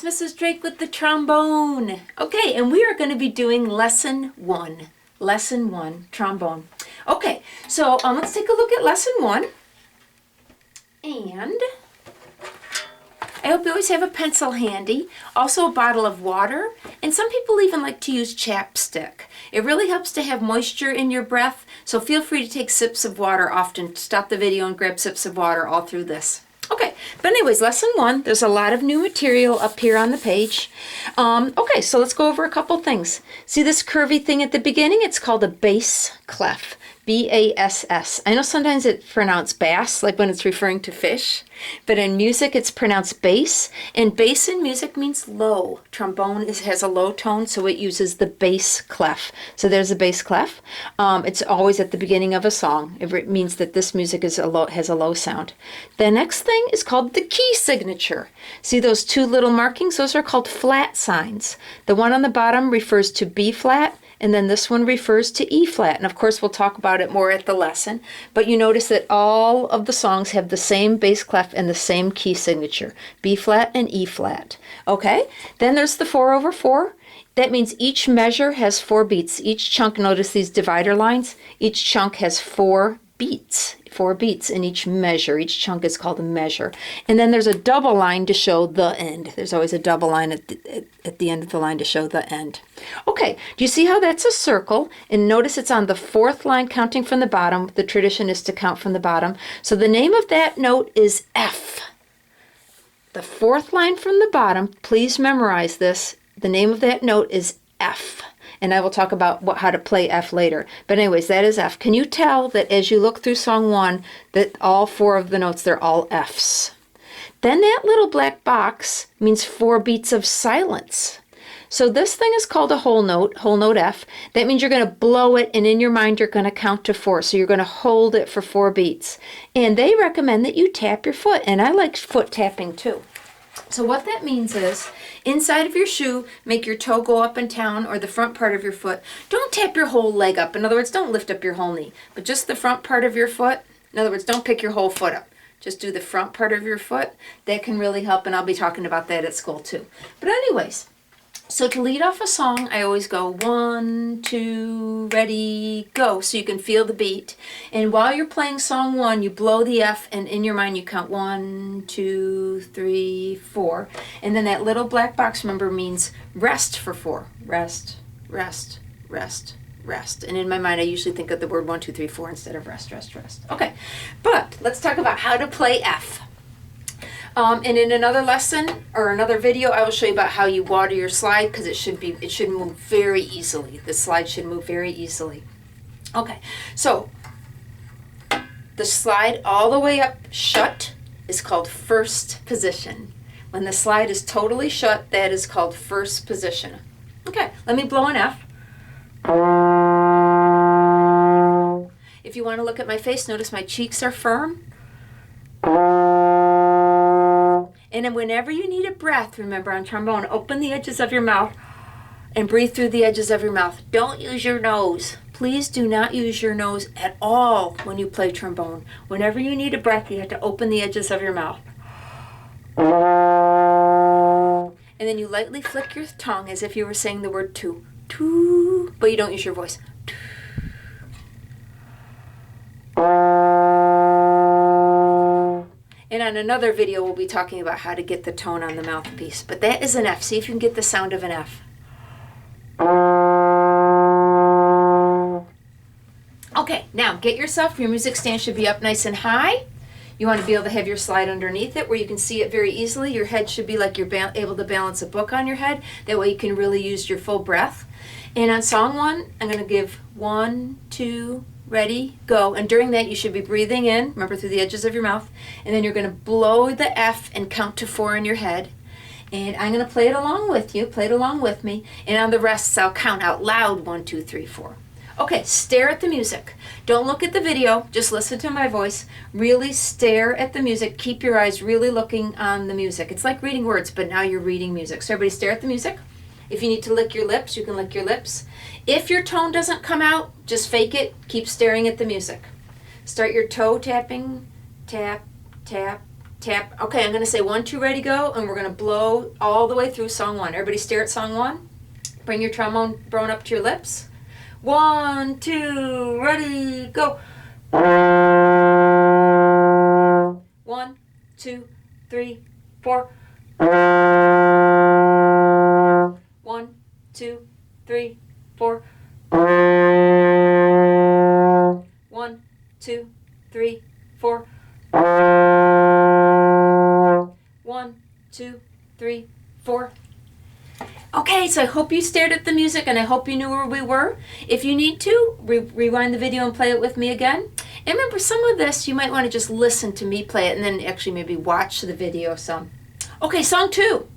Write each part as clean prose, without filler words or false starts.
it's Mrs. Drake with the trombone. Okay, and we are going to be doing lesson one, trombone. Okay, so let's take a look at lesson one. And I hope you always have a pencil handy, also a bottle of water, and some people even like to use chapstick. It really helps to have moisture in your breath, so feel free to take sips of water often. Stop the video and grab sips of water all through this. Okay, but anyways, lesson one, there's a lot of new material up here on the page. Okay, so let's go over a couple things. See this curvy thing at the beginning? It's called a bass clef. B-A-S-S. I know sometimes it's pronounced bass, like when it's referring to fish, but in music it's pronounced bass, and bass in music means low. Trombone has a low tone, so it uses the bass clef. So there's a bass clef. It's always at the beginning of a song. It means that this music has a low sound. The next thing is called the key signature. See those two little markings? Those are called flat signs. The one on the bottom refers to B flat, and then this one refers to E flat. And of course, we'll talk about it more at the lesson. But you notice that all of the songs have the same bass clef and the same key signature, B flat and E flat. Okay, then there's the 4/4. That means each measure has 4 beats. Each chunk, notice these divider lines, each chunk has 4 beats. 4 beats in each measure. Each chunk is called a measure. And then there's a double line to show the end. There's always a double line at the end of the line to show the end. Okay, do you see how that's a circle? And notice it's on the 4th line counting from the bottom. The tradition is to count from the bottom. So the name of that note is F. The 4th line from the bottom, please memorize this. The name of that note is F. And I will talk about how to play F later. But anyways, that is F. Can you tell that as you look through song 1, that all 4 of the notes, they're all Fs? Then that little black box means 4 beats of silence. So this thing is called a whole note F. That means you're going to blow it, and in your mind you're going to count to 4. So you're going to hold it for 4 beats. And they recommend that you tap your foot, and I like foot tapping too. So what that means is, inside of your shoe, make your toe go up and down, or the front part of your foot. Don't tap your whole leg up. In other words, don't lift up your whole knee, but just the front part of your foot. In other words, don't pick your whole foot up. Just do the front part of your foot. That can really help, and I'll be talking about that at school too. But anyways, so to lead off a song, I always go 1, 2, ready, go, so you can feel the beat. And while you're playing song 1, you blow the F, and in your mind you count 1, 2, 3, 4. And then that little black box, remember, means rest for 4. Rest, rest, rest, rest. And in my mind, I usually think of the word 1, 2, 3, 4 instead of rest, rest, rest. Okay, but let's talk about how to play F. And in another lesson or another video, I will show you about how you water your slide, because it should move very easily. The slide should move very easily. Okay, so the slide all the way up shut is called first position. When the slide is totally shut, that is called first position. Okay, let me blow an F. If you want to look at my face, notice my cheeks are firm. And then whenever you need a breath, remember on trombone, open the edges of your mouth and breathe through the edges of your mouth. Don't use your nose. Please do not use your nose at all when you play trombone. Whenever you need a breath, you have to open the edges of your mouth. And then you lightly flick your tongue as if you were saying the word to, but you don't use your voice. And on another video, we'll be talking about how to get the tone on the mouthpiece. But that is an F. See if you can get the sound of an F. Okay, now get yourself, your music stand should be up nice and high. You want to be able to have your slide underneath it where you can see it very easily. Your head should be like you're able to balance a book on your head. That way you can really use your full breath. And on song 1, I'm going to give 1, 2, ready, go. And during that, you should be breathing in, remember, through the edges of your mouth. And then you're going to blow the F and count to 4 in your head. And I'm going to play it along with you. Play it along with me. And on the rests, I'll count out loud 1, 2, 3, 4. Okay, stare at the music. Don't look at the video. Just listen to my voice. Really stare at the music. Keep your eyes really looking on the music. It's like reading words, but now you're reading music. So everybody stare at the music. If you need to lick your lips, you can lick your lips. If your tone doesn't come out, just fake it. Keep staring at the music. Start your toe tapping. Tap, tap, Tap. Okay, I'm going to say 1, 2, ready, go, and we're going to blow all the way through song 1. Everybody stare at song 1. Bring your trombone up to your lips. 1, 2, ready, go. 1, 2, 3, 4. 1, 2, 3, 4. 1, 2, 3, 4. 1, 2, 3, 4. Okay, so I hope you stared at the music and I hope you knew where we were. If you need to, rewind the video and play it with me again. And remember, some of this you might want to just listen to me play it and then actually maybe watch the video some. Okay, song 2.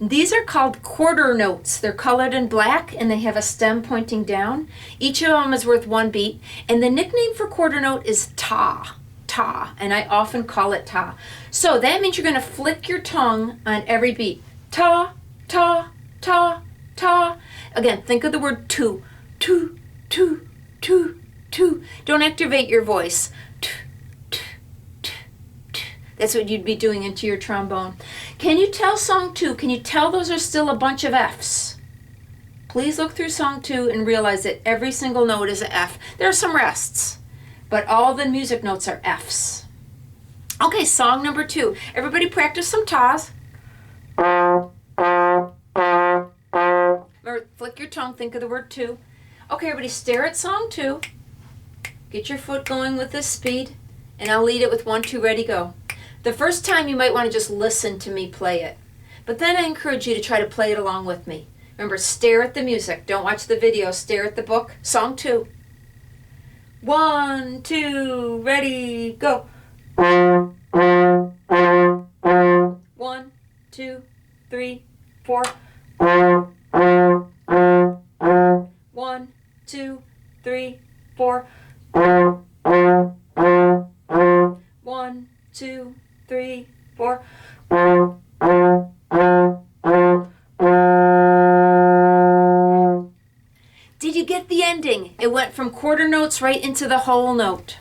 These are called quarter notes. They're colored in black and they have a stem pointing down. Each of them is worth 1 beat. And the nickname for quarter note is ta. Ta. And I often call it ta. So that means you're going to flick your tongue on every beat. Ta, ta, ta, ta. Again, think of the word two. Two, two, two, two. Don't activate your voice. That's what you'd be doing into your trombone. Can you tell song 2? Can you tell those are still a bunch of Fs? Please look through song 2 and realize that every single note is an F. There are some rests, but all the music notes are Fs. Okay, song number 2. Everybody practice some tas. Remember, flick your tongue, think of the word 2. Okay, everybody stare at song 2. Get your foot going with this speed, and I'll lead it with 1, 2, ready, go. The first time you might want to just listen to me play it. But then I encourage you to try to play it along with me. Remember, stare at the music. Don't watch the video. Stare at the book. Song 2. 1, 2, ready, go. 1, 2, 3, 4. 1, 2, 3, 4. 1, 2, 3, 4. Did you get the ending? It went from quarter notes right into the whole note.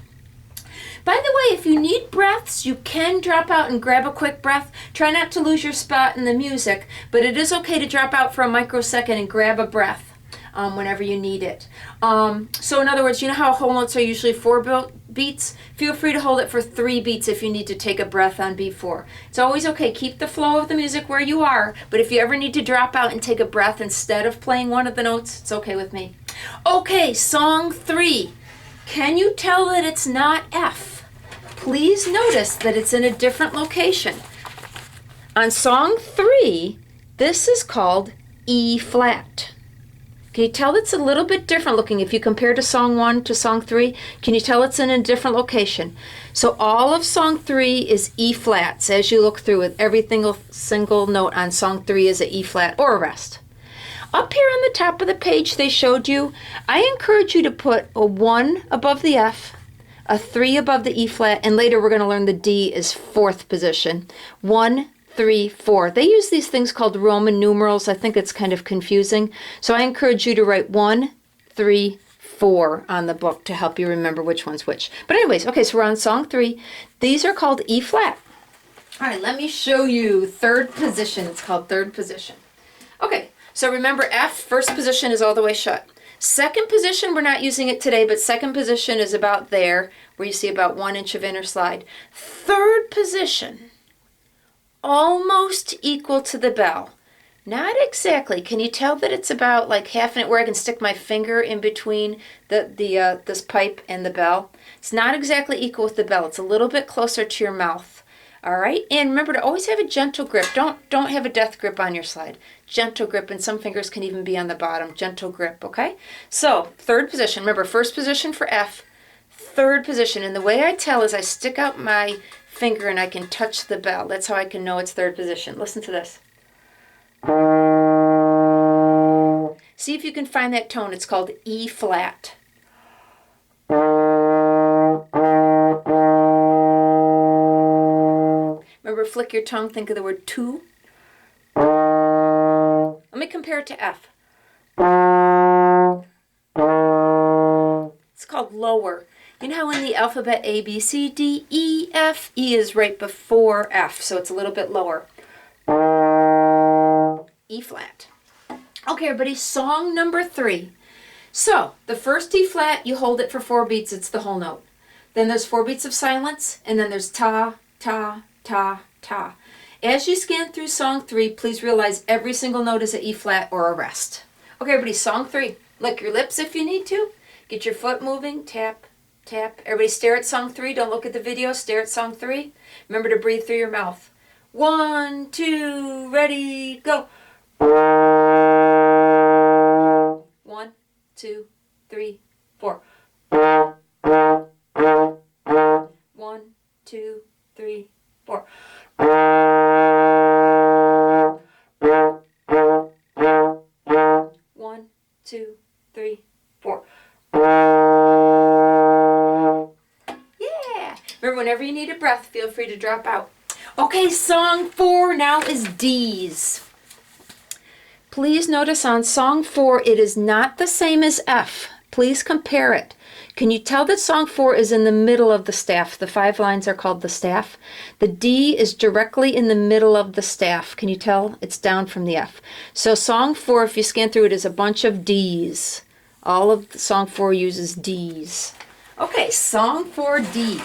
By the way, if you need breaths, you can drop out and grab a quick breath. Try not to lose your spot in the music, but it is okay to drop out for a microsecond and grab a breath whenever you need it. So in other words, you know how whole notes are usually 4 beats? Feel free to hold it for 3 beats if you need to take a breath on beat 4. It's always okay. Keep the flow of the music where you are, but if you ever need to drop out and take a breath instead of playing one of the notes, it's okay with me. Okay, song 3. Can you tell that it's not F? Please notice that it's in a different location. On song 3, this is called E flat. Can you tell it's a little bit different looking if you compare to song 1 to song 3? Can you tell it's in a different location? So all of song 3 is E flats. As you look through it, every single note on song 3 is an E flat or a rest. Up here on the top of the page they showed you, I encourage you to put a 1 above the F, a 3 above the E flat, and later we're going to learn the D is 4th position. 1, 3, 4. They use these things called Roman numerals. I think it's kind of confusing. So I encourage you to write 1, 3, 4 on the book to help you remember which one's which. But anyways, okay, so we're on song 3. These are called E flat. All right, let me show you 3rd position. It's called 3rd position. Okay, so remember F, 1st position is all the way shut. 2nd position, we're not using it today, but 2nd position is about there, where you see about 1 inch of inner slide. 3rd position, almost equal to the bell. Not exactly. Can you tell that it's about like half an inch where I can stick my finger in between this pipe and the bell? It's not exactly equal with the bell. It's a little bit closer to your mouth. All right, and remember to always have a gentle grip. Don't have a death grip on your slide. Gentle grip, and some fingers can even be on the bottom. Gentle grip, okay? So 3rd position. Remember, 1st position for F, 3rd position. And the way I tell is I stick out my finger and I can touch the bell. That's how I can know it's 3rd position. Listen to this. See if you can find that tone. It's called E flat. Remember, flick your tongue, think of the word 2. Let me compare it to F. It's called lower. You know how in the alphabet A, B, C, D, E, F, E is right before F, so it's a little bit lower. E flat. Okay, everybody, song number 3. So, the first E flat, you hold it for 4 beats, it's the whole note. Then there's 4 beats of silence, and then there's ta, ta, ta, ta. As you scan through song 3, please realize every single note is an E flat or a rest. Okay, everybody, song 3. Lick your lips if you need to. Get your foot moving, tap, tap. Everybody stare at song 3, don't look at the video, stare at song 3. Remember to breathe through your mouth. 1, 2, ready, go. 1, 2, 3, 4. 1, 2, 3, 4. 1, 2, 3, 4. Yeah! Remember, whenever you need a breath, feel free to drop out. Okay, song 4 now is D's. Please notice on song 4, it is not the same as F. Please compare it. Can you tell that song 4 is in the middle of the staff? The 5 lines are called the staff. The D is directly in the middle of the staff. Can you tell? It's down from the F. So song 4, if you scan through it, is a bunch of D's. All of the song 4 uses D's. Okay, song 4, D.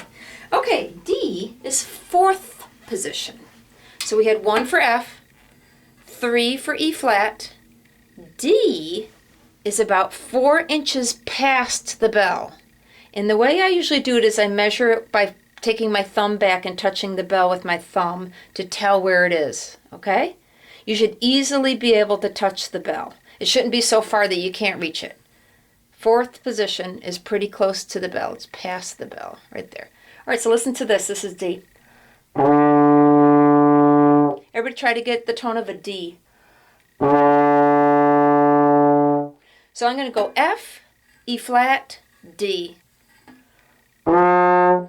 Okay, D is 4th position. So we had 1 for F, 3 for E flat. D is about 4 inches past the bell. And the way I usually do it is I measure it by taking my thumb back and touching the bell with my thumb to tell where it is, okay? You should easily be able to touch the bell. It shouldn't be so far that you can't reach it. 4th position is pretty close to the bell. It's past the bell, right there. All right, so listen to this. This is D. Everybody try to get the tone of a D. So I'm going to go F, E flat, D. Can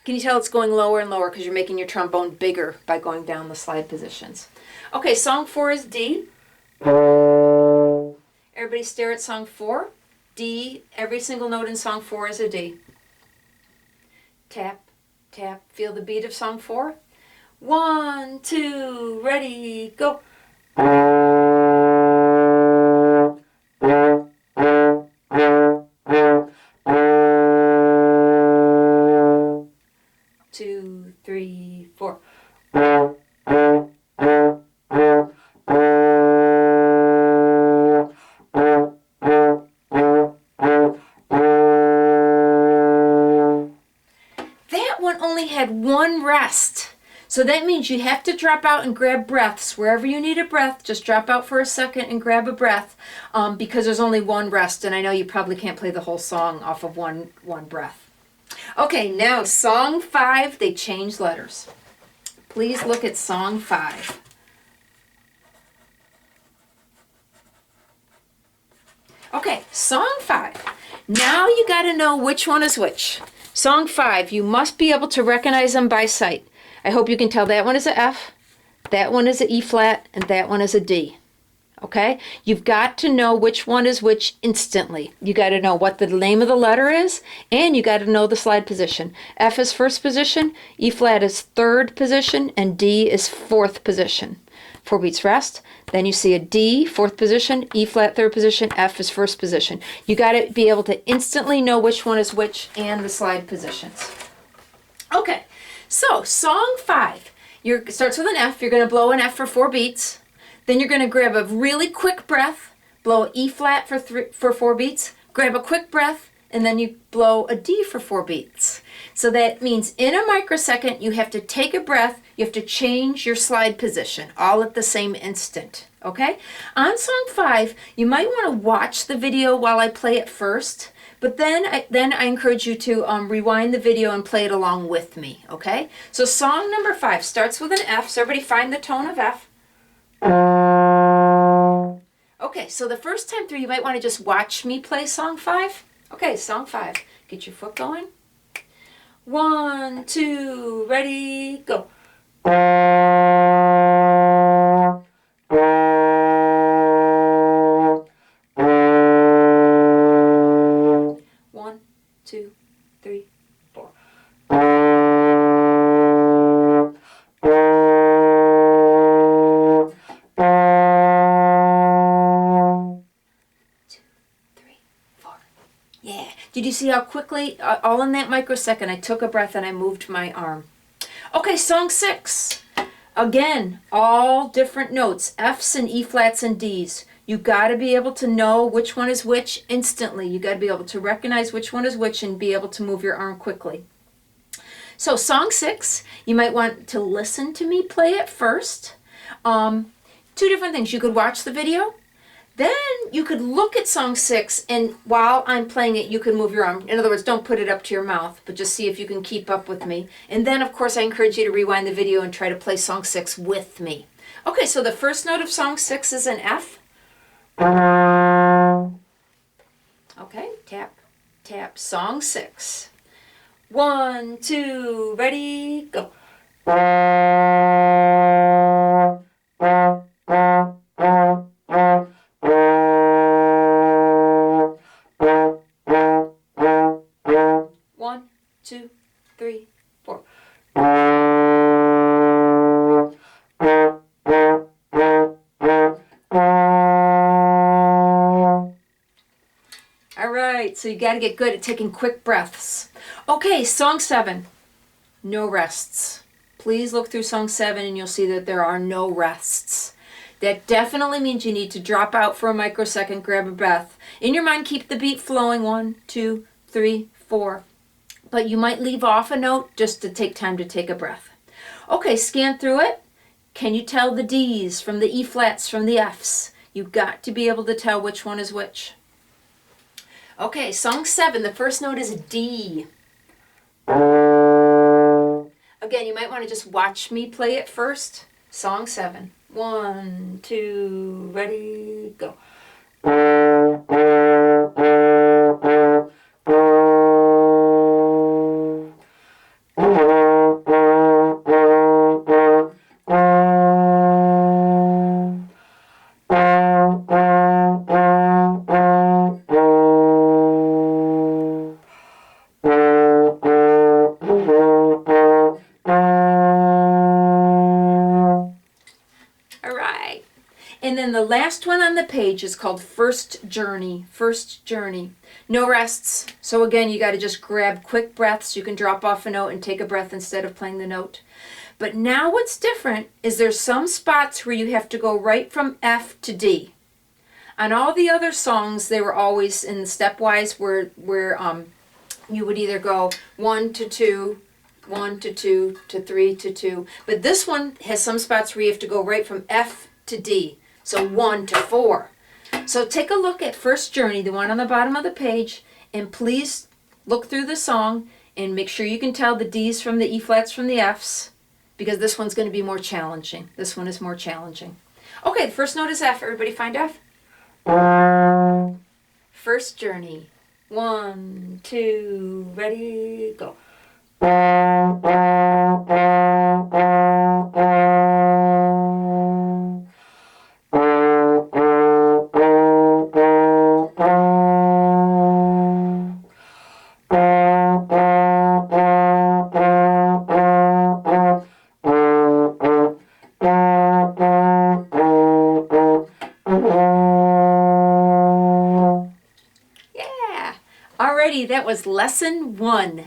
you tell it's going lower and lower because you're making your trombone bigger by going down the slide positions? Okay, song 4 is D. Everybody stare at song 4. D, every single note in song 4 is a D. Tap, tap, feel the beat of song 4. 1, 2, ready, go. 2, 3, 4. That one only had 1 rest. So that means you have to drop out and grab breaths. Wherever you need a breath, just drop out for a second and grab a breath because there's only 1 rest. And I know you probably can't play the whole song off of one breath. Okay, now song 5, they changed letters. Please look at song 5. Okay, song 5. Now you got to know which one is which. Song 5, you must be able to recognize them by sight. I hope you can tell that one is a F, that one is a E flat, and that one is a D. Okay? You've got to know which one is which instantly. You got to know what the name of the letter is, and you got to know the slide position. F is 1st position, E flat is 3rd position, and D is 4th position. 4 beats rest. Then you see a D, 4th position, E flat, 3rd position, F is 1st position. You got to be able to instantly know which one is which and the slide positions. Okay, so song 5 starts with an F. You're going to blow an F for 4 beats. Then you're going to grab a really quick breath, blow E flat for 4 beats, grab a quick breath, and then you blow a D for 4 beats. So that means in a microsecond, you have to take a breath, you have to change your slide position, all at the same instant, okay? On song 5, you might want to watch the video while I play it first, but then I encourage you to rewind the video and play it along with me, okay? So song number 5 starts with an F, so everybody find the tone of F. Okay, so the first time through, you might want to just watch me play song 5. Okay, song 5. Get your foot going. 1, 2, ready, go. you see how quickly, all in that microsecond, I took a breath and I moved my arm. Okay, song 6. Again, all different notes, F's and E flats and D's. You got to be able to know which one is which instantly. You got to be able to recognize which one is which and be able to move your arm quickly. So song 6, you might want to listen to me play it first. Two different things. You could watch the video. Then you could look at song 6, and while I'm playing it, you can move your arm. In other words, don't put it up to your mouth, but just see if you can keep up with me. And then, of course, I encourage you to rewind the video and try to play song 6 with me. Okay, so the first note of song 6 is an F. Okay, tap, tap, song 6. 1, 2, ready, go. One, two, three, four. All right, so you got to get good at taking quick breaths. Okay, song 7, no rests. Please look through song 7 and you'll see that there are no rests. That definitely means you need to drop out for a microsecond, grab a breath. In your mind, keep the beat flowing. 1, 2, 3, 4. But you might leave off a note just to take time to take a breath. Okay, scan through it. Can you tell the D's from the E flats from the F's? You've got to be able to tell which one is which. Okay, song 7, the first note is D. Again, you might want to just watch me play it first. Song 7. 1, 2, ready, go. And then the last one on the page is called First Journey. First Journey. No rests. So again, you got to just grab quick breaths. You can drop off a note and take a breath instead of playing the note. But now what's different is there's some spots where you have to go right from F to D. On all the other songs, they were always in the stepwise where you would either go 1 to 2, 1 to 2 to 3 to 2. But this one has some spots where you have to go right from F to D. So 1 to 4. So take a look at First Journey, the one on the bottom of the page, and please look through the song and make sure you can tell the D's from the E flats from the F's, because this one's going to be more challenging. This one is more challenging. Okay, the first note is F. Everybody find F? First Journey. 1, 2, ready, go. Alrighty, that was lesson 1.